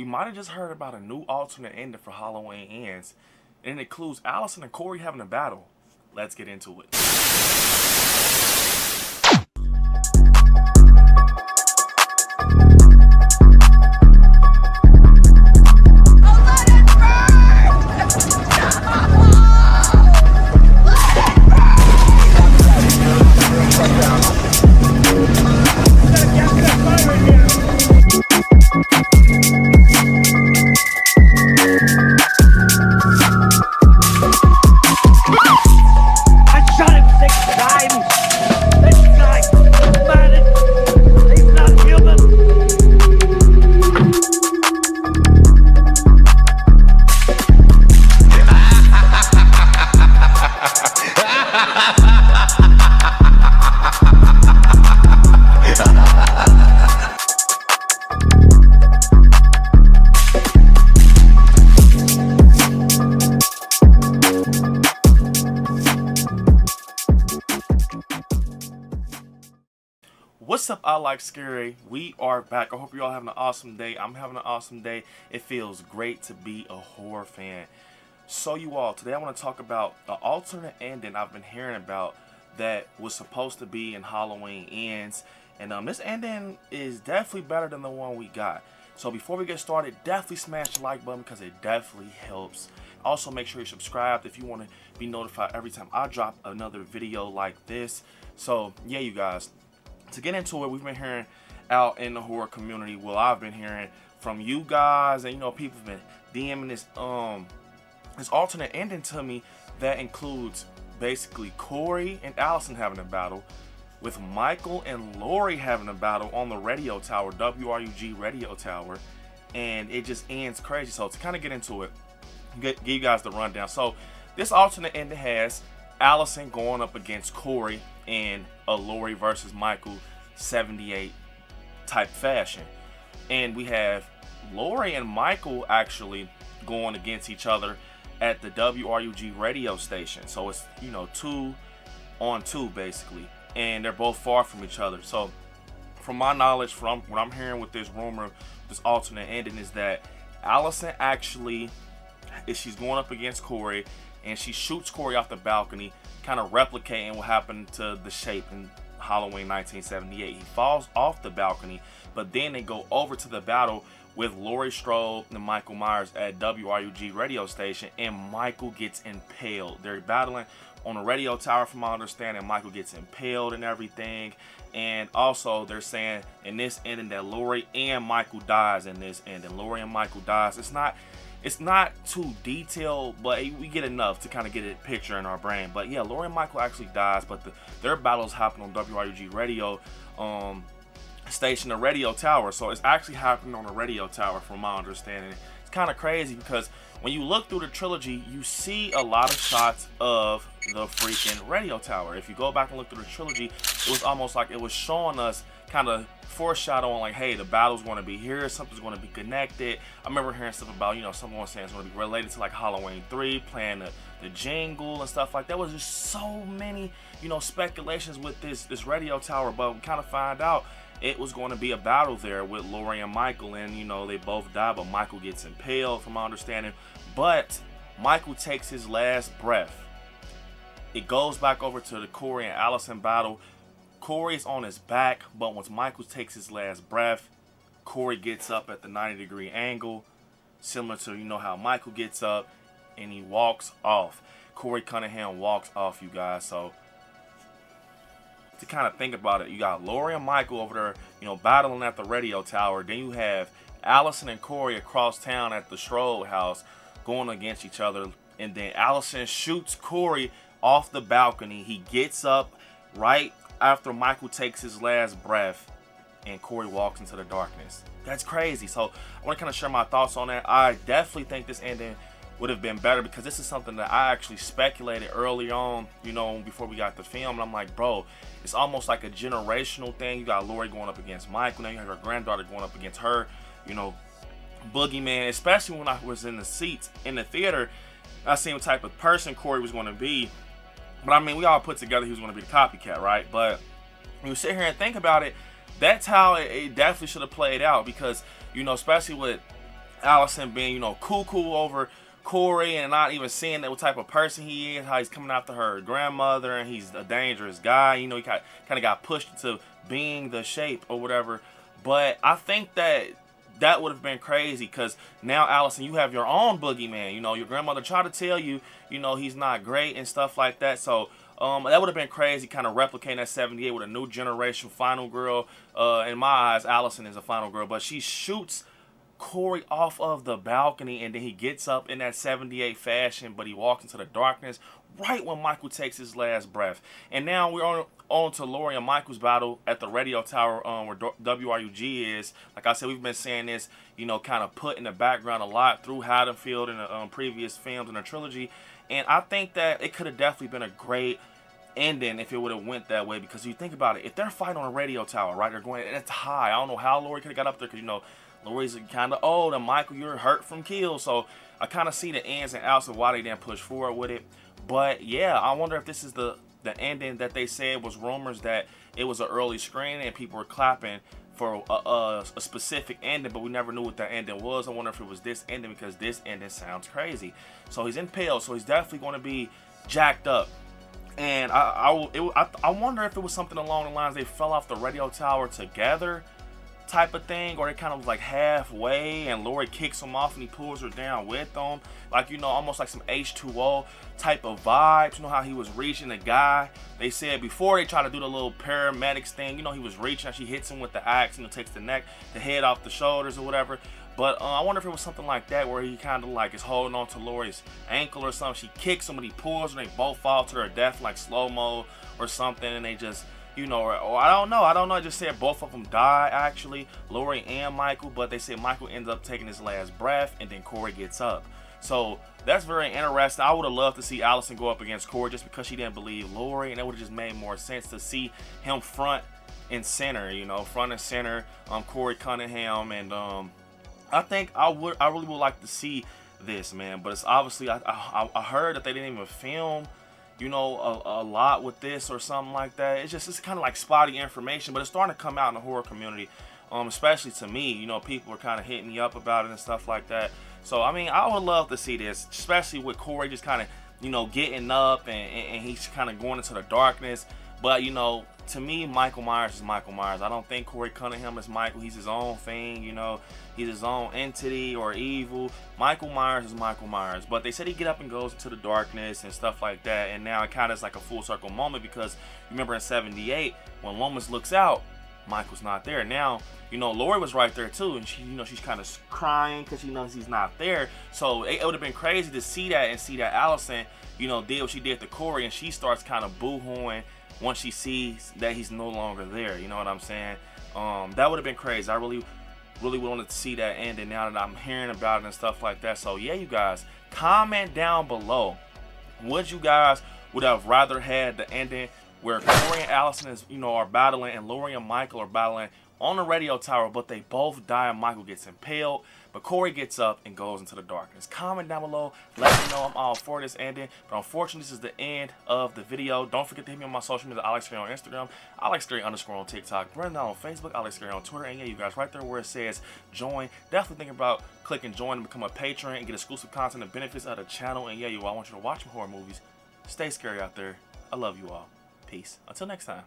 we might have just heard about a new alternate ending for Halloween Ends, and it includes Allison and Corey having a battle. Let's get into it. What's up, I Like Scary? We are back. I hope you all having an awesome day. I'm having an awesome day. It feels great to be a horror fan. So you all, today I want to talk about the alternate ending I've been hearing about that was supposed to be in Halloween Ends. And this ending is definitely better than the one we got. So before we get started, definitely smash the like button because it definitely helps. Also, make sure you're subscribed if you want to be notified every time I drop another video like this. So yeah, you guys. To get into it, we've been hearing out in the horror community. Well, I've been hearing from you guys, and people have been DMing this alternate ending to me that includes basically Corey and Allison having a battle, with Michael and Lori having a battle on the radio tower, WRUG radio tower, and it just ends crazy. So to kind of get into it, give you guys the rundown. So this alternate ending has Allison going up against Corey in a Lori versus Michael 78 type fashion. And we have Lori and Michael actually going against each other at the WRUG radio station. So it's, 2 on 2 basically. And they're both far from each other. So from my knowledge, from what I'm hearing with this rumor, this alternate ending is that Allison actually, she's going up against Corey, and she shoots Corey off the balcony, kind of replicating what happened to the Shape in Halloween 1978. He falls off the balcony, but then they go over to the battle with Laurie Strode and Michael Myers at WRUG radio station, and Michael gets impaled. They're battling on a radio tower, from my understanding. Michael gets impaled and everything. And also they're saying in this ending that Laurie and Michael dies in this ending. Laurie and Michael dies. It's not too detailed, but we get enough to kind of get a picture in our brain. But yeah, Laurie and Michael actually dies, but their battles happen on WRUG radio station, the radio tower. So it's actually happening on a radio tower, from my understanding. It's kind of crazy because when you look through the trilogy, you see a lot of shots of the freaking radio tower. If you go back and look through the trilogy, it was almost like it was showing us, kind of foreshadowing, like, hey, the battle's going to be here, something's going to be connected. I remember hearing stuff about, someone saying it's going to be related to like Halloween 3, playing the jingle and stuff like that. Was just so many, speculations with this radio tower, but we kind of find out it was going to be a battle there with Laurie and Michael, and they both die, but Michael gets impaled, from my understanding. But Michael takes his last breath. It goes back over to the Corey and Allison battle. Corey's on his back, but once Michael takes his last breath, Corey gets up at the 90-degree angle, similar to how Michael gets up, and he walks off. Corey Cunningham walks off, you guys. So to kind of think about it, you got Laurie and Michael over there, battling at the radio tower. Then you have Allison and Corey across town at the Strode house going against each other. And then Allison shoots Corey off the balcony. He gets up right after Michael takes his last breath, and Corey walks into the darkness. That's crazy. So I want to kind of share my thoughts on that. I definitely think this ending would have been better, because this is something that I actually speculated early on, before we got the film. And I'm like, bro, it's almost like a generational thing. You got Laurie going up against Michael, now you have her granddaughter going up against her, boogeyman. Especially when I was in the seats in the theater, I seen what type of person Corey was going to be. But I mean, we all put together he was going to be the copycat, right? But when you sit here and think about it, that's how it definitely should have played out, because especially with Allison being, you know, cuckoo over Corey and not even seeing what type of person he is, how he's coming after her grandmother, and he's a dangerous guy. You know, he kind of got pushed into being the shape or whatever. But I think that would have been crazy, because now, Allison, you have your own boogeyman. You know, your grandmother tried to tell you, you know, he's not great and stuff like that. So that would have been crazy, kind of replicating that 78 with a new generation final girl. In my eyes, Allison is a final girl, but she shoots Corey off of the balcony, and then he gets up in that 78 fashion, but he walks into the darkness right when Michael takes his last breath. And now we're on to Lori and Michael's battle at the radio tower, where WRUG is. Like I said, we've been saying this, you know, kind of put in the background a lot through Haddonfield and the previous films in the trilogy. And I think that it could have definitely been a great ending if it would have went that way, because you think about it, if they're fighting on a radio tower, right, they're going, and it's high. I don't know how Lori could have got up there, because, you know, Lori's kind of old, and Michael, you're hurt from kills. So I kind of see the ins and outs of why they didn't push forward with it. But yeah, I wonder if this is the ending that they said was rumors, that it was an early screening and people were clapping for a specific ending, but we never knew what that ending was. I wonder if it was this ending, because this ending sounds crazy. So he's impaled, so he's definitely going to be jacked up. And I wonder if it was something along the lines they fell off the radio tower together type of thing, or it kind of was like halfway and Lori kicks him off and he pulls her down with him, like, you know, almost like some H2O type of vibes. You know how he was reaching the guy, they said before they try to do the little paramedics thing, you know, he was reaching and she hits him with the axe, and it takes the head off the shoulders or whatever. But I wonder if it was something like that, where he kind of like is holding on to Lori's ankle or something. She kicks him and he pulls her, and they both fall to their death like slow-mo or something, and they just, you know, or I don't know. I just said both of them die, actually, Lori and Michael, but they said Michael ends up taking his last breath, and then Corey gets up. So that's very interesting. I would have loved to see Allison go up against Corey, just because she didn't believe Lori, and it would have just made more sense to see him front and center, you know, front and center, Corey Cunningham. And I think I really would like to see this, man. But it's obviously, I heard that they didn't even film, you know, a lot with this or something like that. It's kind of like spotty information, but it's starting to come out in the horror community, especially to me. You know, people are kind of hitting me up about it and stuff like that. So I mean, I would love to see this, especially with Corey just kind of, you know, getting up and he's kind of going into the darkness. But, you know, to me, Michael Myers is Michael Myers. I don't think Corey Cunningham is Michael. He's his own thing, you know. He's his own entity or evil. Michael Myers is Michael Myers. But they said he get up and goes into the darkness and stuff like that. And now it kind of is like a full circle moment, because remember in 78, when Lomas looks out, Michael's not there. Now, you know, Lori was right there too, and she, you know, she's kind of crying because she knows he's not there. So it would have been crazy to see that, and see that Allison, you know, did what she did to Corey, and she starts kind of boo-hooing once she sees that he's no longer there. You know what I'm saying? That would have been crazy. I really wanted to see that ending now that I'm hearing about it and stuff like that. So yeah, you guys, comment down below. Would you guys would have rather had the ending where Corey and Allison is, you know, are battling, and Lori and Michael are battling on the radio tower, but they both die and Michael gets impaled, but Corey gets up and goes into the darkness? Comment down below. Let me know. I'm all for this ending. But unfortunately, this is the end of the video. Don't forget to hit me on my social media, ILIKESCARY on Instagram, ILIKESCARY_ on TikTok, Brendan on Facebook, ILIKESCARY on Twitter. And yeah, you guys, right there where it says join, definitely think about clicking join and become a patron and get exclusive content and benefits of the channel. And yeah, you all, I want you to watch more horror movies. Stay scary out there. I love you all. Peace. Until next time.